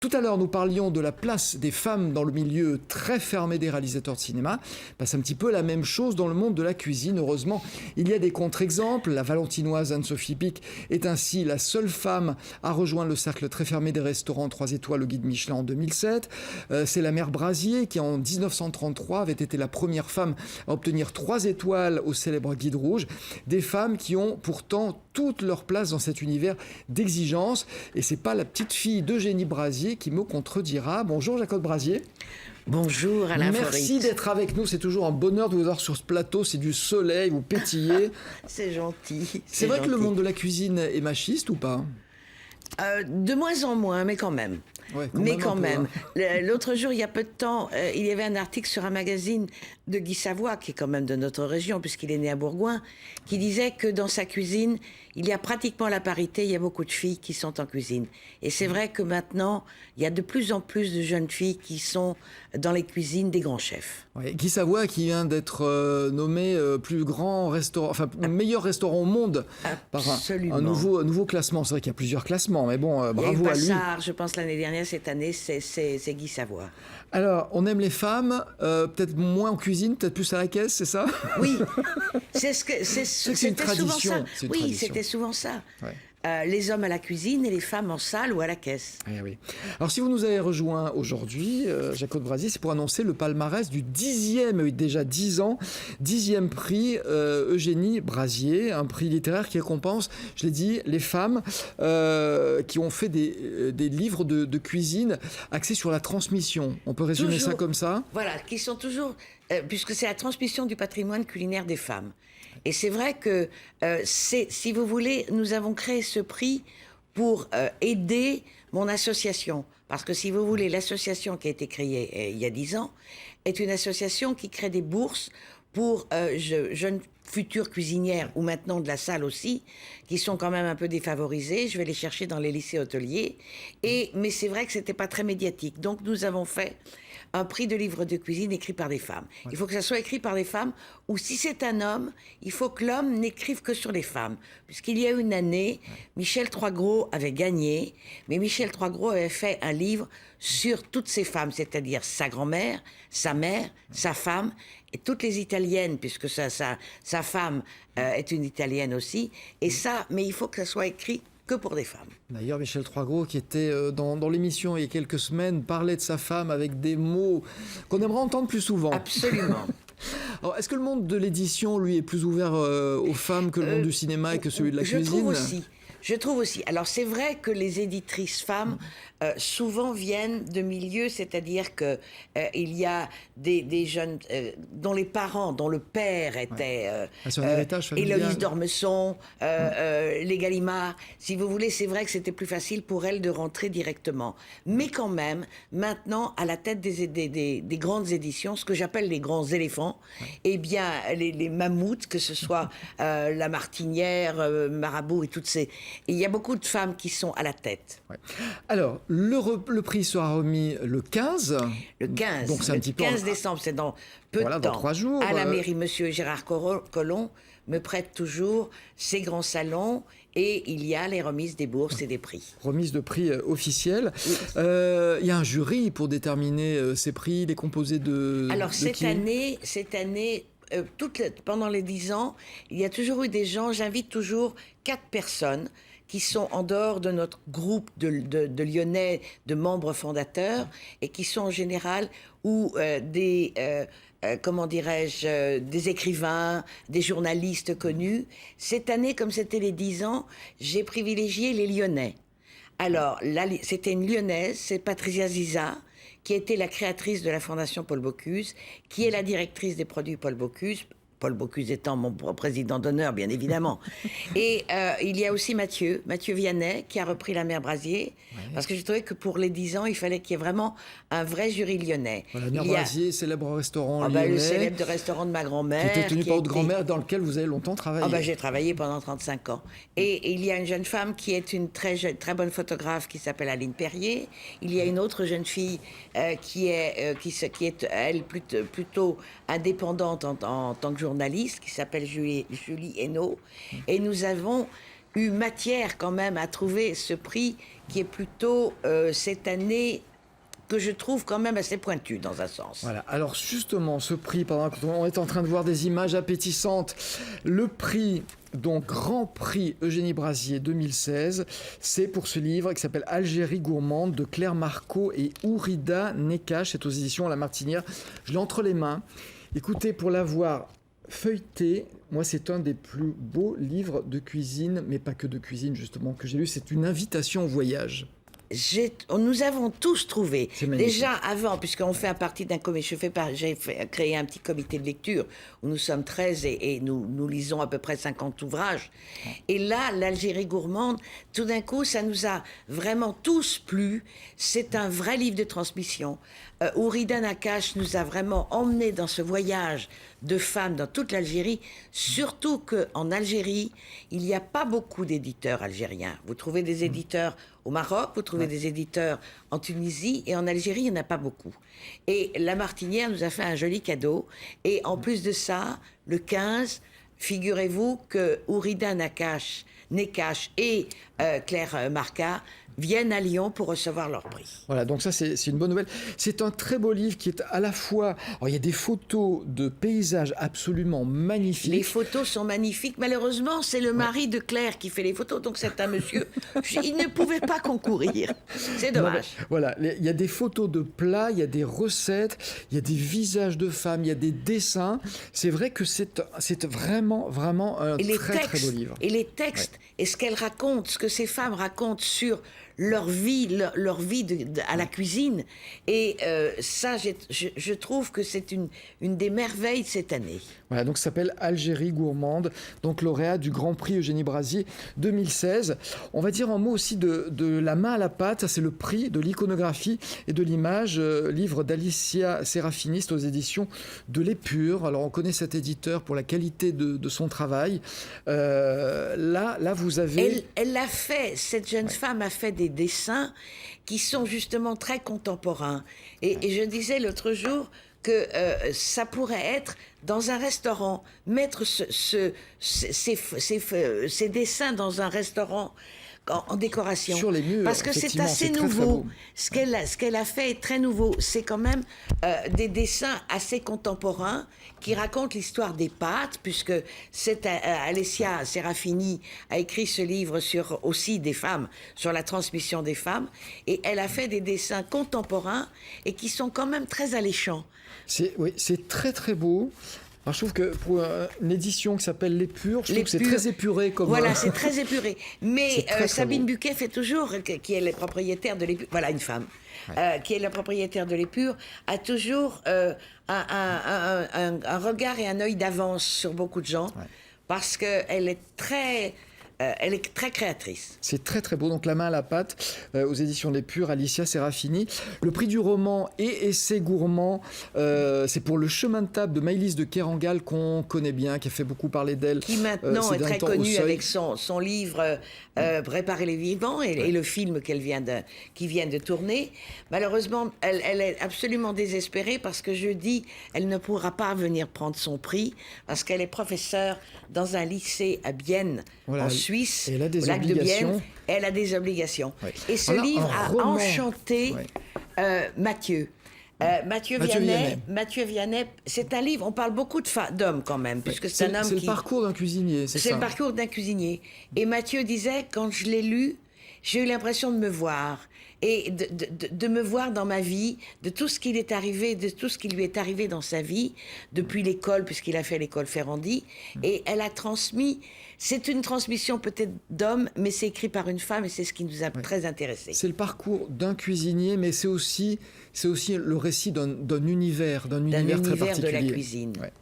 Tout à l'heure, nous parlions de la place des femmes dans le milieu très fermé des réalisateurs de cinéma. C'est un petit peu la même chose dans le monde de la cuisine. Heureusement, il y a des contre-exemples. La valentinoise Anne-Sophie Pic est ainsi la seule femme à rejoindre le cercle très fermé des restaurants 3 étoiles au guide Michelin en 2007. C'est la mère Brasier qui, en 1933, avait été la première femme à obtenir 3 étoiles au célèbre guide rouge. Des femmes qui ont pourtant toute leur place dans cet univers d'exigence. Et c'est pas la petite fille d'Eugénie Brasier qui me contredira. Bonjour Jacob Brasier. Bonjour Alain Faurite. Merci d'être avec nous, c'est toujours un bonheur de vous avoir sur ce plateau, c'est du soleil, vous pétillez. C'est gentil. C'est vrai que le monde de la cuisine est machiste ou pas ? De moins en moins, mais quand même. Ouais, quand même. L'autre jour, il y a peu de temps, il y avait un article sur un magazine de Guy Savoie, qui est quand même de notre région, puisqu'il est né à Bourgoin, qui disait que dans sa cuisine, il y a pratiquement la parité, il y a beaucoup de filles qui sont en cuisine. Et c'est vrai que maintenant, il y a de plus en plus de jeunes filles qui sont dans les cuisines des grands chefs. Ouais, Guy Savoie qui vient d'être nommé plus grand restaurant, enfin meilleur restaurant au monde. Absolument. Par un nouveau classement. C'est vrai qu'il y a plusieurs classements, mais bon, bravo à lui. Passard, je pense l'année dernière, cette année, c'est Guy Savoie. Alors, on aime les femmes, peut-être moins en cuisine, peut-être plus à la caisse, c'est ça ? Oui, c'est une tradition. Oui, c'était souvent ça. Ouais. Les hommes à la cuisine et les femmes en salle ou à la caisse. Oui. Alors, si vous nous avez rejoint aujourd'hui, Jacob Brasier, c'est pour annoncer le palmarès du 10e, déjà 10 ans, 10e prix Eugénie Brasier, un prix littéraire qui récompense, je l'ai dit, les femmes qui ont fait des livres de cuisine axés sur la transmission. On peut résumer ça comme ça ? Voilà, qui sont toujours... puisque c'est la transmission du patrimoine culinaire des femmes. Et c'est vrai que, si vous voulez, nous avons créé ce prix pour aider mon association. Parce que si vous voulez, l'association qui a été créée il y a 10 ans est une association qui crée des bourses pour jeunes futures cuisinières, ou maintenant de la salle aussi, qui sont quand même un peu défavorisées. Je vais les chercher dans les lycées hôteliers. Mais c'est vrai que c'était pas très médiatique. Donc nous avons fait un prix de livre de cuisine écrit par des femmes. Ouais. Il faut que ça soit écrit par des femmes, ou si c'est un homme, il faut que l'homme n'écrive que sur les femmes. Puisqu'il y a une année, Michel Troisgros avait gagné, mais Michel Troisgros avait fait un livre sur toutes ces femmes, c'est-à-dire sa grand-mère, sa mère, sa femme, et toutes les Italiennes, puisque sa femme est une Italienne aussi. Et ça, mais il faut que ça soit écrit que pour des femmes. D'ailleurs, Michel Troisgros, qui était dans l'émission il y a quelques semaines, parlait de sa femme avec des mots qu'on aimerait entendre plus souvent. Absolument. Alors, est-ce que le monde de l'édition, lui, est plus ouvert aux femmes que le monde du cinéma et que celui de la cuisine ? Je trouve aussi. Alors, c'est vrai que les éditrices femmes, souvent viennent de milieux, c'est-à-dire que il y a des jeunes dont les parents, dont le père était Héloïse d'Ormesson, les Gallimard. Si vous voulez, c'est vrai que c'était plus facile pour elles de rentrer directement. Mais quand même, maintenant, à la tête des grandes éditions, ce que j'appelle les grands éléphants, eh bien, les mammouths, que ce soit La Martinière, Marabout et toutes ces... Et il y a beaucoup de femmes qui sont à la tête. Ouais. Alors, le prix sera remis le 15. Le 15, donc c'est un petit 15 décembre, c'est dans peu de temps. Dans 3 jours. À la mairie, monsieur Gérard Collomb me prête toujours ses grands salons et il y a les remises des bourses et des prix. Remise de prix officielle. Oui. Il y a un jury pour déterminer ces prix, les composés de... Alors, cette année, pendant les 10 ans, il y a toujours eu des gens, j'invite toujours 4 personnes qui sont en dehors de notre groupe de Lyonnais, de membres fondateurs, et qui sont en général des écrivains, des journalistes connus. Cette année, comme c'était les 10 ans, j'ai privilégié les Lyonnais. Alors, c'était une Lyonnaise, c'est Patricia Ziza, qui était la créatrice de la Fondation Paul Bocuse, qui est la directrice des produits Paul Bocuse, Paul Bocuse étant mon président d'honneur, bien évidemment. Et il y a aussi Mathieu Vianney, qui a repris la mère Brasier, parce que j'ai trouvé que pour les 10 ans, il fallait qu'il y ait vraiment un vrai jury lyonnais. Voilà, la mère Brasier, célèbre restaurant lyonnais. Le célèbre restaurant de ma grand-mère. Qui était tenu par votre grand-mère, dans lequel vous avez longtemps travaillé. J'ai travaillé pendant 35 ans. Et il y a une jeune femme qui est une très bonne photographe, qui s'appelle Aline Perrier. Il y a une autre jeune fille qui est elle, plutôt indépendante en tant que journaliste, qui s'appelle Julie Hainaut. Et nous avons eu matière quand même à trouver ce prix qui est plutôt cette année que je trouve quand même assez pointu dans un sens. Voilà, alors justement, ce prix, pendant qu'on est en train de voir des images appétissantes, le prix, donc Grand Prix Eugénie Brazier 2016, c'est pour ce livre qui s'appelle Algérie gourmande de Claire Marcot et Ourida Nekache, c'est aux éditions La Martinière. Je l'ai entre les mains. Écoutez, pour l'avoir feuilleté, moi c'est un des plus beaux livres de cuisine, mais pas que de cuisine justement, que j'ai lu, c'est une invitation au voyage. Nous avons tous trouvé, magnifique. déjà avant, puisqu'on fait partie d'un comité, j'ai créé un petit comité de lecture où nous sommes 13 et nous lisons à peu près 50 ouvrages. Et là, l'Algérie gourmande, tout d'un coup, ça nous a vraiment tous plu. C'est un vrai livre de transmission. Ourida Nakache nous a vraiment emmenés dans ce voyage de femmes dans toute l'Algérie, surtout qu'en Algérie, il n'y a pas beaucoup d'éditeurs algériens. Vous trouvez des éditeurs au Maroc, vous trouvez des éditeurs en Tunisie, et en Algérie, il n'y en a pas beaucoup. Et La Martinière nous a fait un joli cadeau. Et en plus de ça, le 15, figurez-vous que Ourida Nekache et Claire Marca viennent à Lyon pour recevoir leur prix. Voilà, donc ça c'est une bonne nouvelle. C'est un très beau livre qui est à la fois... Alors, il y a des photos de paysages absolument magnifiques. Les photos sont magnifiques. Malheureusement, c'est le mari de Claire qui fait les photos, donc c'est un monsieur. Il ne pouvait pas concourir. C'est dommage. Non, voilà, il y a des photos de plats, il y a des recettes, il y a des visages de femmes, il y a des dessins. C'est vrai que c'est vraiment un très beau livre. Et les textes, et ce qu'elles racontent, ce que ces femmes racontent sur leur vie à la cuisine. Et ça, je trouve que c'est une des merveilles de cette année. Voilà, donc ça s'appelle Algérie gourmande, donc lauréat du Grand Prix Eugénie Brazier 2016. On va dire un mot aussi de La main à la pâte, ça c'est le prix de l'iconographie et de l'image, livre d'Alicia Serafini aux éditions de l'Épure. Alors on connaît cet éditeur pour la qualité de son travail. Là vous avez... Elle l'a fait, cette jeune femme a fait des dessins qui sont justement très contemporains. Et je disais l'autre jour que ça pourrait être dans un restaurant, mettre ces dessins dans un restaurant en décoration. Sur les murs, parce que c'est assez nouveau. Ce qu'elle a fait est très nouveau. C'est quand même des dessins assez contemporains qui racontent l'histoire des pâtes, puisque Alessia Serafini a écrit ce livre aussi des femmes, sur la transmission des femmes, et elle a fait des dessins contemporains et qui sont quand même très alléchants. C'est très beau. Alors, je trouve que pour une édition qui s'appelle L'Épure, je trouve que c'est très épuré. Voilà, c'est très épuré. Mais très Sabine beau. Buquet fait toujours, qui est la propriétaire de l'Épure, voilà une femme, qui est la propriétaire de l'Épure, a toujours un regard et un œil d'avance sur beaucoup de gens, parce qu'elle est très... elle est très créatrice. C'est très beau. Donc La main à la pâte, aux éditions Les Pures, Alicia Serafini. Le prix du roman et essai gourmand, c'est pour Le chemin de table de Maëlys de Kerangal, qu'on connaît bien, qui a fait beaucoup parler d'elle. Qui maintenant est très connue avec son livre Préparer les vivants et le film qui vient de tourner. Malheureusement, elle est absolument désespérée parce que jeudi, elle ne pourra pas venir prendre son prix parce qu'elle est professeure dans un lycée à Bienne, en Suisse, et elle a des au lac de obligations. Bienne. Elle a des obligations. Et ce Alors, livre a roman. enchanté Mathieu. Mathieu Vianney, c'est un livre, on parle beaucoup d'hommes quand même, puisque c'est un homme C'est le parcours d'un cuisinier, c'est ça. C'est le parcours d'un cuisinier. Et Mathieu disait, quand je l'ai lu, j'ai eu l'impression de me voir. Et de me voir dans ma vie, de tout ce qui lui est arrivé dans sa vie, depuis l'école, puisqu'il a fait l'école Ferrandi. Et elle a transmis, c'est une transmission peut-être d'homme, mais c'est écrit par une femme et c'est ce qui nous a très intéressés. C'est le parcours d'un cuisinier, mais c'est aussi le récit d'un univers très particulier. De la cuisine. Ouais.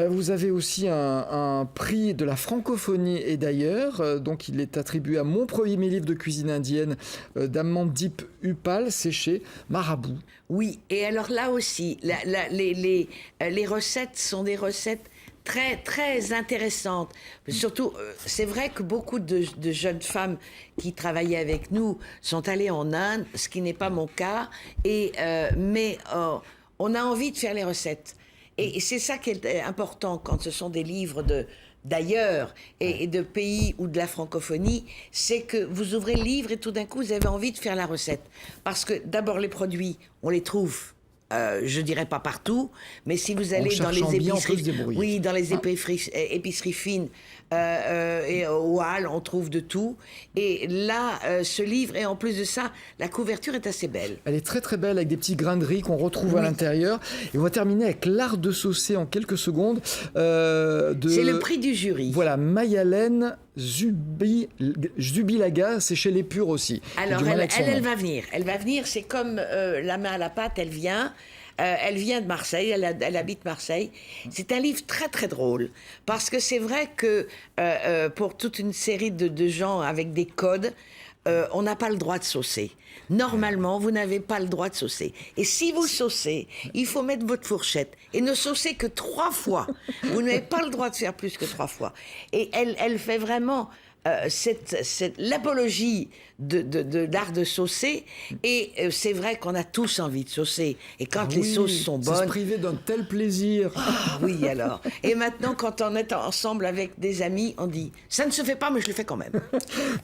Vous avez aussi un prix de la francophonie et d'ailleurs, donc il est attribué à mon premier livre de cuisine indienne d'Amandip Upal, c'est chez Marabout. Oui, et alors là aussi, les recettes sont des recettes très intéressantes. Surtout, c'est vrai que beaucoup de jeunes femmes qui travaillaient avec nous sont allées en Inde, ce qui n'est pas mon cas, mais on a envie de faire les recettes. Et c'est ça qui est important quand ce sont des livres d'ailleurs et de pays ou de la francophonie, c'est que vous ouvrez le livre et tout d'un coup vous avez envie de faire la recette. Parce que d'abord les produits, on les trouve. Je dirais pas partout, mais si vous allez dans les épiceries, oui, dans les épiceries fines et au Halles, on trouve de tout. Et là, ce livre, et en plus de ça, la couverture est assez belle. Elle est très très belle avec des petits grains de riz qu'on retrouve à l'intérieur. Et on va terminer avec l'art de saucer en quelques secondes. C'est le prix du jury. Voilà, Mayalène Zubilaga, c'est chez Les Purs aussi. Alors elle va venir. Elle va venir, c'est comme la main à la pâte, elle vient. Elle vient de Marseille, elle habite Marseille. C'est un livre très très drôle parce que c'est vrai que pour toute une série de gens avec des codes, on n'a pas le droit de saucer. Normalement, vous n'avez pas le droit de saucer. Et si vous saucez, il faut mettre votre fourchette et ne saucer que 3 fois. Vous n'avez pas le droit de faire plus que 3 fois. Et elle fait vraiment l'apologie de l'art de saucer. Et c'est vrai qu'on a tous envie de saucer. Et quand les sauces sont bonnes... se priver d'un tel plaisir. Ah oui, alors. Et maintenant, quand on est ensemble avec des amis, on dit « ça ne se fait pas, mais je le fais quand même ».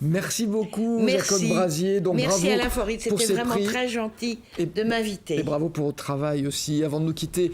Merci beaucoup, Jacob Brasier. Donc, merci Alain Faurite, c'était vraiment très gentil de m'inviter. Et bravo pour votre travail aussi. Avant de nous quitter...